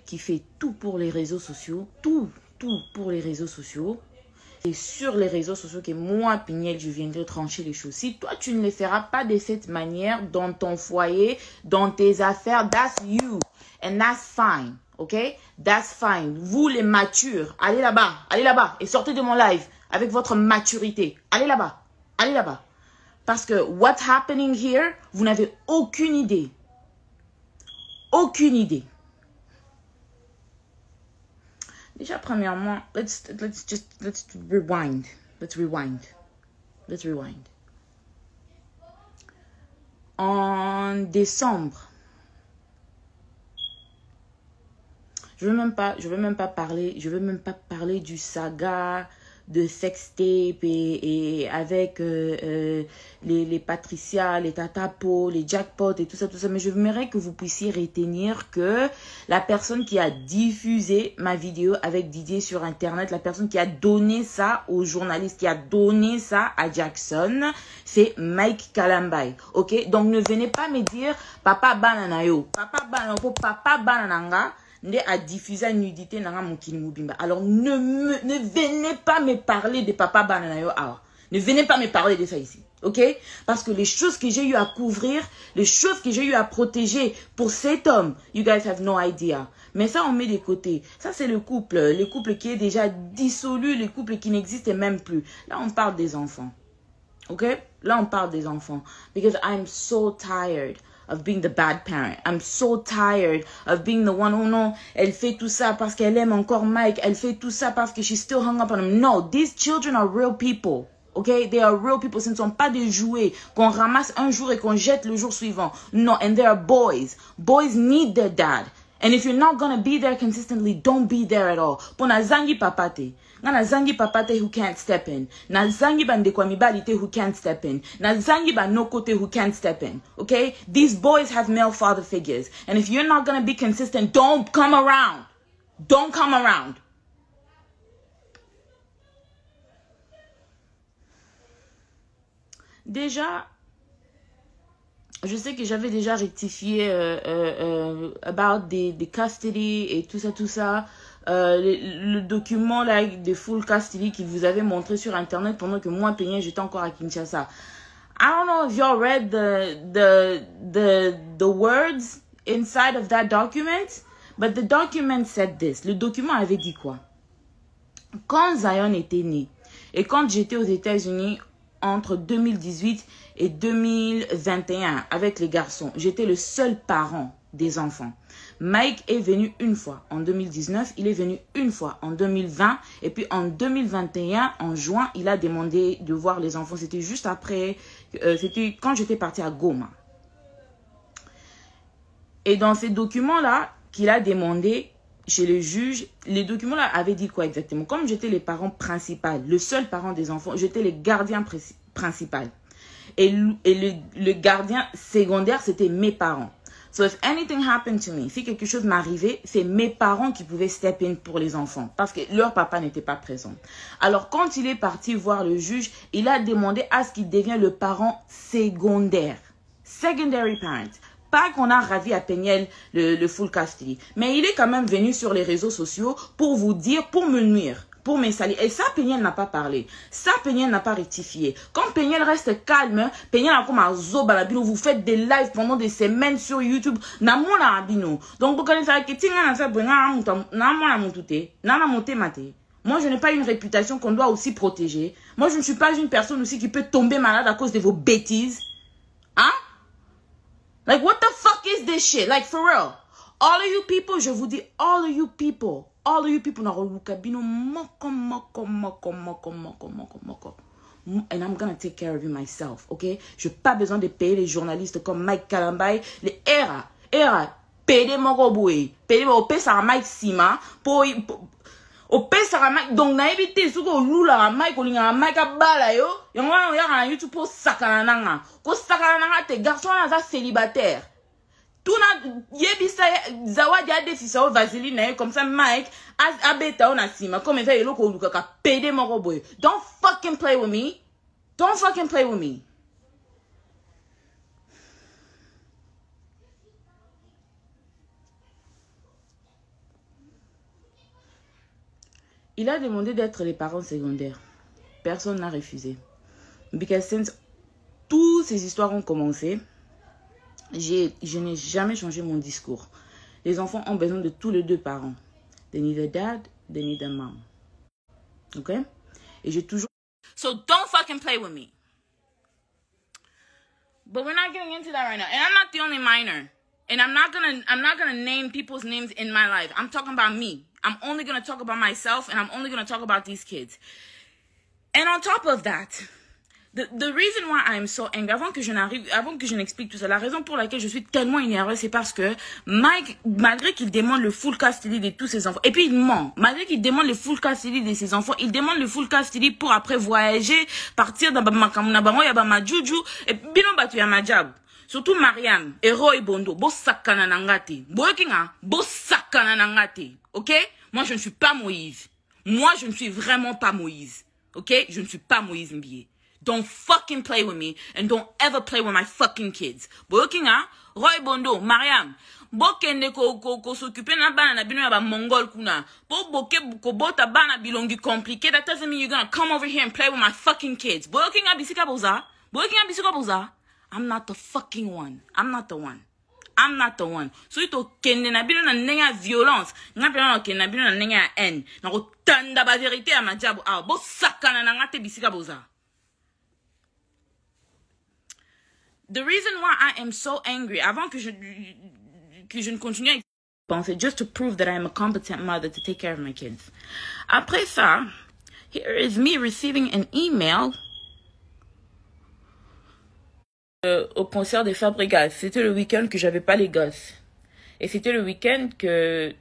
qui fait tout pour les réseaux sociaux, tout pour les réseaux sociaux. Et sur les réseaux sociaux que moi, Pignel, je viendrai trancher les choses. Si toi, tu ne les feras pas de cette manière dans ton foyer, dans tes affaires, that's you. And that's fine, ok? That's fine. Vous, les matures, allez là-bas et sortez de mon live avec votre maturité. Allez là-bas. Parce que what's happening here, vous n'avez aucune idée. Aucune idée. Déjà, premièrement, let's rewind. Let's rewind. En décembre, je veux même pas parler du saga de sextape et avec les Patricia, les Tata Po, les Jackpot et tout ça, mais je voudrais que vous puissiez retenir que la personne qui a diffusé ma vidéo avec Didier sur internet, la personne qui a donné ça aux journalistes, qui a donné ça à Jackson, c'est Mike Kalambai, ok? Donc ne venez pas me dire papa bananayo, papa banananga a diffusé une nudité dans mon Mubimba. Alors ne venez pas me parler de papa bananayo. Ne venez pas me parler de ça ici. Ok? Parce que les choses que j'ai eu à couvrir, les choses que j'ai eu à protéger pour cet homme, you guys have no idea. Mais ça, on met de côté. Ça, c'est le couple qui est déjà dissolu, le couple qui n'existe même plus. Là, on parle des enfants. Ok? Là, on parle des enfants. Because I'm so tired of being the bad parent. I'm so tired of being the one who, no, elle fait tout ça parce qu'elle aime encore Mike. Elle fait tout ça parce que she's still hung up on him. No, these children are real people. Okay? They are real people. Ce ne sont pas des jouets qu'on ramasse un jour et qu'on jette le jour suivant. No, and they are boys. Boys need their dad. And if you're not gonna be there consistently, don't be there at all. Pona zangi papate. Na zangi papate who can't step in. Na zangi bandekwamibalite who can't step in. Na zangi banokote who can't step in. Okay? These boys have male father figures. And if you're not gonna be consistent, don't come around. Don't come around. Déjà, je sais que j'avais déjà rectifié about the custody et tout ça. Le document là de full custody qu'il vous avait montré sur internet pendant que moi Peigné j'étais encore à Kinshasa. I don't know if y'all read the words inside of that document, but the document said this. Le document avait dit quoi? Quand Zion était né et quand j'étais aux États-Unis entre 2018 et 2021 avec les garçons, j'étais le seul parent des enfants. Mike est venu une fois en 2019, il est venu une fois en 2020 et puis en 2021, en juin, il a demandé de voir les enfants. C'était juste après, c'était quand j'étais partie à Goma. Et dans ces documents-là qu'il a demandé chez le juge, les documents-là avaient dit quoi exactement? Comme j'étais les parents principaux, le seul parent des enfants, j'étais les gardiens principaux. Et le gardien secondaire, c'était mes parents. So if anything happened to me, si quelque chose m'arrivait, c'est mes parents qui pouvaient step in pour les enfants parce que leur papa n'était pas présent. Alors quand il est parti voir le juge, il a demandé à ce qu'il devienne le parent secondaire. Secondary parent. Pas qu'on a ravi à Peignel le full custody. Mais il est quand même venu sur les réseaux sociaux pour vous dire, pour me nuire, pour me salir. Et ça, Peignel n'a pas parlé. Ça, Peignel n'a pas rectifié. Quand Peignel reste calme, Peignel a comme un zobalabino. Vous faites des lives pendant des semaines sur YouTube. Namona abino. Donc, vous connaissez que tinga na sa brenga na montute. Na monte mate. Moi, je n'ai pas une réputation qu'on doit aussi protéger. Moi, je ne suis pas une personne aussi qui peut tomber malade à cause de vos bêtises. Hein? Like, what the fuck is this shit? Like, for real. All of you people, je vous dis, all of you people, and I'm gonna take care of you myself, ok? Je n'ai pas besoin de payer les journalistes comme Mike Kalambai, les era, payer moko boui, payer au pesa Mike Sima, pour au pesa Mike, donc na évité ce que lula Mike olinga Mike abala yo, yango ya na YouTube pour sakana nanga, ko sakana nanga te garçon na célibataire. Tuna yebisa zawadi adefisa o vaseline comme ça Mike abeta on asima comme ça yelo ko luka ka pede moko boy. Don't fucking play with me. Don't fucking play with me. Il a demandé d'être les parents secondaires. Personne n'a refusé. Because since toutes ces histoires ont commencé, je n'ai jamais changé mon discours. Les enfants ont besoin de tous les deux parents. They need a dad, they need a mom. Ok? Et j'ai toujours... So don't fucking play with me. But we're not getting into that right now. And I'm not the only minor. And I'm not gonna name people's names in my life. I'm talking about me. I'm only gonna talk about myself, and I'm only gonna talk about these kids. And on top of that, the reason why I'm so angry, avant que je n'explique tout ça, la raison pour laquelle je suis tellement énervée, c'est parce que Mike, malgré qu'il demande le full custody de tous ses enfants, et puis il ment, malgré qu'il demande le full custody de ses enfants, il demande le full custody pour après voyager, partir dans Juju, et bino batu ya majabu. Surtout Mariam, et Roy Bondo, bo sakana nangati. Boekinga, bo sakana nangati. Ok? Moi, je ne suis pas Moïse. Moi, je ne suis vraiment pas Moïse. Ok? Je ne suis pas Moïse Mbié. Don't fucking play with me and don't ever play with my fucking kids. Boekinga, Roy Bondo, Mariam, bokende ko s'occuper na bana na bino ya ba mongol kuna. Bo boke ko bota bana bilongi compliqué. That doesn't mean you're gonna come over here and play with my fucking kids. Boekinga bisika boza. Boekinga bisika boza. I'm not the fucking one. I'm not the one. I'm not the one. So ito kende na bino na nenga violence. Nga pena na kende na bino na nenga haine. Na ko tanda ba vérité à majabu. Ah, bo sakana na ngate bisika boza. The reason why I am so angry, avant que je ne continue à penser, just to prove that I am a competent mother to take care of my kids. Après ça, here is me receiving an email au concert des Fabregas. C'était le week-end que j'avais pas les gosses. Et c'était le week-end que...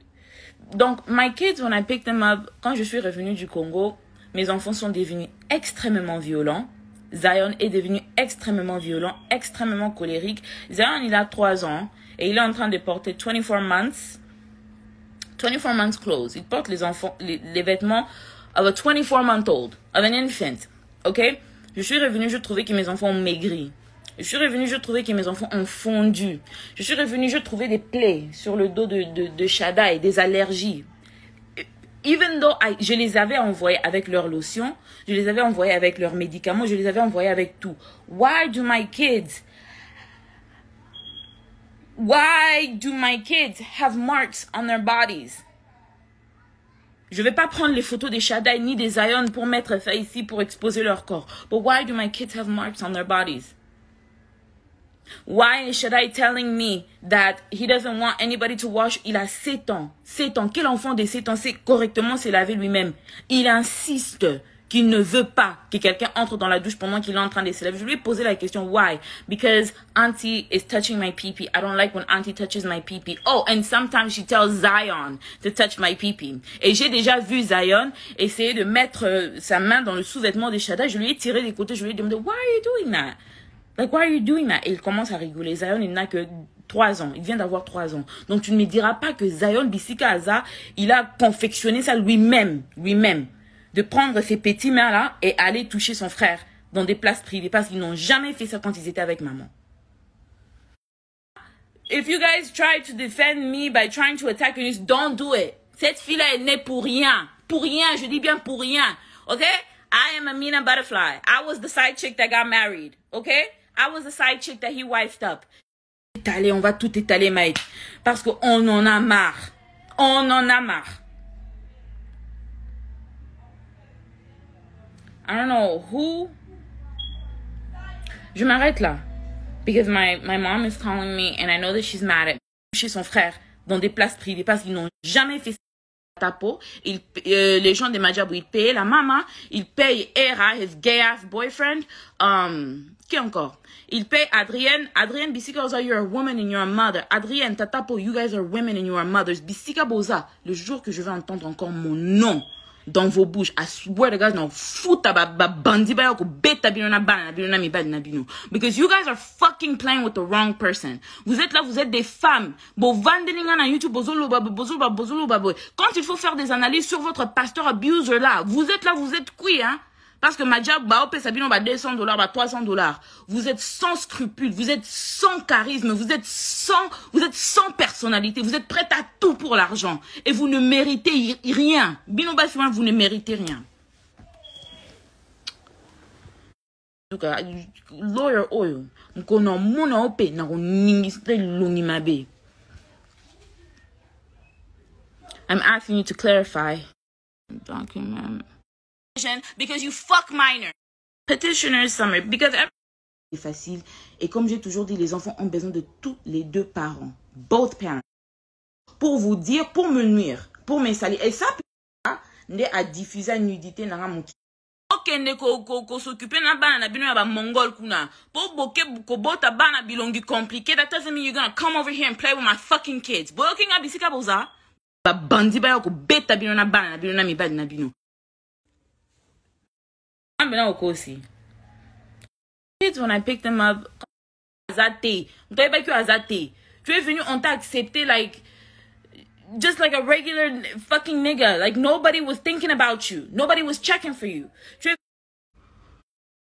Donc, my kids, when I picked them up, quand je suis revenue du Congo, mes enfants sont devenus extrêmement violents. Zion est devenu extrêmement violent, extrêmement colérique. Zion, il a 3 ans et il est en train de porter 24 months clothes. Il porte les vêtements of a 24-month-old, of an infant. Ok? Je suis revenue, je trouvais que mes enfants ont maigri. Je suis revenue, je trouvais que mes enfants ont fondu. Je suis revenue, je trouvais des plaies sur le dos de Shada et des allergies. Even though je les avais envoyés avec leur lotion, je les avais envoyés avec leurs médicaments, je les avais envoyés avec tout. Why do my kids have marks on their bodies? Je vais pas prendre les photos des Shaddai ni des Zion pour mettre ça ici pour exposer leur corps. But why do my kids have marks on their bodies? Why is Shaddai telling me that he doesn't want anybody to wash? Il a 7 ans. 7 ans. Quel enfant de 7 ans sait correctement se laver lui-même? Il insiste qu'il ne veut pas que quelqu'un entre dans la douche pendant qu'il est en train de se laver. Je lui ai posé la question, why? Because auntie is touching my pee-pee. I don't like when auntie touches my pee-pee. Oh, and sometimes she tells Zion to touch my pee-pee. Et j'ai déjà vu Zion essayer de mettre sa main dans le sous-vêtement de Shaddai. Je lui ai tiré des côtés. Je lui ai demandé, why are you doing that? Like, why are you doing that? Et il commence à rigoler. Zion, il n'a que 3 ans. Il vient d'avoir 3 ans. Donc, tu ne me diras pas que Zion Bissika Aza, il a confectionné ça lui-même. De prendre ses petits mains-là et aller toucher son frère dans des places privées. Parce qu'ils n'ont jamais fait ça quand ils étaient avec maman. If you guys try to defend me by trying to attack me, don't do it. Cette fille-là est née pour rien. Pour rien. Je dis bien pour rien. OK? I am Amina Butterfly. I was the side chick that got married. OK? I was the side chick that he wifed up. Étaler, on va tout étaler, Mike. Parce qu'on en a marre. On en a marre. I don't know who. Je m'arrête là. Because my mom is calling me and I know that she's mad at me. Chez son frère, dans des places privées, parce qu'ils n'ont jamais fait ça. Tapo, les gens de Majabou, ils payent la maman, ils payent Era, his gay ass boyfriend, qui encore? Ils payent Adrienne Bissika Boza, you're a woman and you're a mother. Adrienne, Tatapo, you guys are women and you are mothers. Bissika Boza, le jour que je vais entendre encore mon nom dans vos bouches, I swear to God, non, fouta bandi ba yoko beta binona bana binona mi bana bino. Because you guys are fucking playing with the wrong person. Vous êtes là, vous êtes des femmes. Bo vandelinga na YouTube, bozolo babo. Quand il faut faire des analyses sur votre pasteur abuser là, vous êtes là, vous êtes qui, hein? Parce que Madjab, bah, op, Sabino, bah, $200, bah, $300. Vous êtes sans scrupules, vous êtes sans charisme, vous êtes sans personnalité, vous êtes prête à tout pour l'argent. Et vous ne méritez rien. Bino, bah, vous ne méritez rien. Donc, lawyer oil, mkono muna ope, na ningistre lungimabe. I'm asking you to clarify. Document. Because you fuck minor. Petitioner summary. Because c'est facile. Et comme j'ai toujours dit, les enfants ont besoin de tous les deux parents. Both parents. Pour vous dire, pour me nuire, pour me salir. Et ça, n'est à diffuser la nudité dans mon okende ko s'occuper na bana na bino ya ba mongol kuna. Po boke ko bota bana bilongi compliqué. That doesn't mean you're gonna come over here and play with my fucking kids. Boking a bisika boza. Ba bandi ba ko beta bino na bana na bino na mibadi na bino. I'm been out kosi. Kids when I picked them up, azate. M'toye ba ki azate. Tu es venu, on t'a accepté like just like a regular fucking nigga. Like nobody was thinking about you. Nobody was checking for you.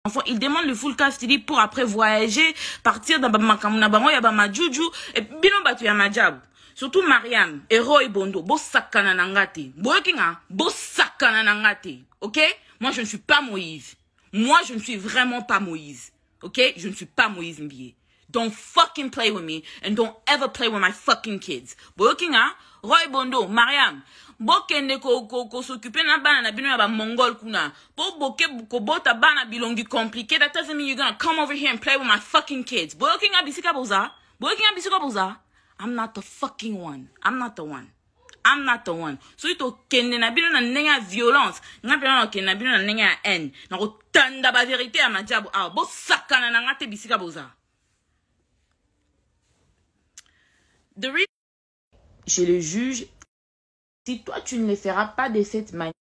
Enfin, il demande le full custody pour après voyager, partir dans Makamuna, yaba majuju, et bino batu ya majab. Surtout Mariam, et Roy Bondo, bo sakana nangate. Boyokinga, bo sakana nangate. Ok? Moi, je ne suis pas Moïse. Moi, je ne suis vraiment pas Moïse. Ok? Je ne suis pas Moïse Mbié. Don't fucking play with me and don't ever play with my fucking kids. Boyokinga, Roy Bondo, Mariam, bokende ko s'occuper na bana na bino ya ba mongol kuna. Po boke ko bota bana bilongi compliqué. That doesn't mean you're gonna come over here and play with my fucking kids. Boyokinga bisika boza. Boyokinga bisika boza. I'm not the fucking one. I'm not the one. I'm not the one. So ito kende na bino na nenga violence. Nga bino na kende na bino na nenga haine. Na ko tanda ba vérité à Madjab. Ah, bo sakana na ngate bisika boza. Chez le juge, si toi tu ne les feras pas de cette manière,